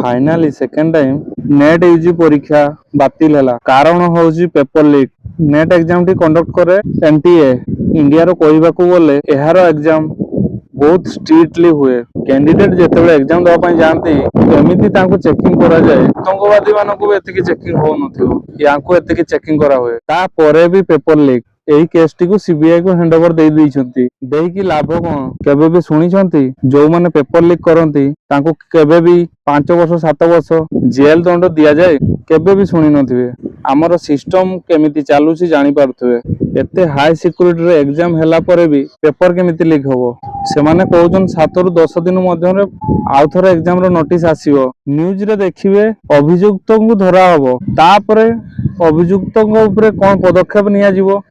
Finally second time NET UG परीक्षा बातिल है कारण हूँ पेपर लीक। नेट एग्जाम टी कंडक्ट करे एनटीए इंडिया रो कहबाकू गले एहार एग्जाम बहुत स्ट्रिक्टली हुए। कैंडिडेट जेतेबेले एग्जाम देवा पई जानती एमिति तांको चेकिंग करा जाए आतंकवादी मानकू भी एतिकी चेकिंग हो नथियो याकू एतिकी चेकिंग करा हुए ता परे भी पेपर लीक। एही केस टी को सीबीआई को हैंडओवर दे दैछंती देही लाभ कोन केबे भी सुनी छंती जो माने पेपर लीक करंती तांको केबे भी 5 वर्ष 7 वर्ष जेल दंड दिया जाए केबे भी सुनी नथिबे। हमर सिस्टम केमिति चालुसी जानि पारुथबे एते हाई सिक्योरिटी रे एग्जाम हैला परे भी पेपर केमिति लीक होबो से माने कहउछन 7 रु 10 दिन मध्य रे आउ थरे एग्जाम रो नोटिस आसीबो न्यूज रे देखिबे अभियुक्त को धरा हबो तापरे अभियुक्त ऊपर कोन पदक्षेप निया जिवो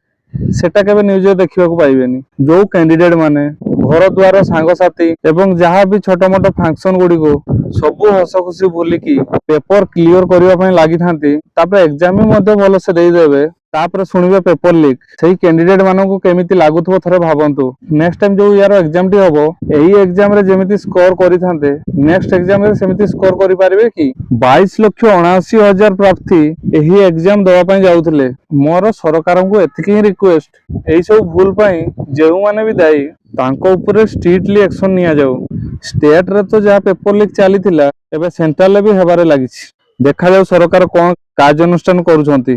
सेटा केबे न्यूज रे देखिबा को पाइबेनी। जो कैंडिडेट माने घर द्वार सांगसाथी एवं जहाँ भी छोट मोट फंक्शन गुडी को सबु हस खुशी भूलिकी पेपर क्लियर करबा पई लागि थांती तापर एग्जाम भी मध्य भलो से देई देबे तापर सुनिबे पेपर लीक सही कैंडिडेट मानकू केमिति लागुथबो थरे भाबंतु। नेक्स्ट टाइम जो यार एग्जाम टी हबो एही एग्जाम रे जेमिति स्कोर करि थांते नेक्स्ट एग्जाम रे सेमिति स्कोर करि पारिबे कि 22,79,000 प्रार्थी एही एग्जाम देवा पई जाउथले। मोर सरकार को एतिकी रिक्वेस्ट एही सब भूल पई जेउ माने भी दाई तांको ऊपर स्ट्रिक्टली एक्शन निया जाऊ। स्टेट रे तो जहाँ पेपर लीक चली थिला एबे सेंट्रल ले भी हेबारे लागिछि देखा जाऊ सरकार कोन कार्यानुष्ठान करूछंती।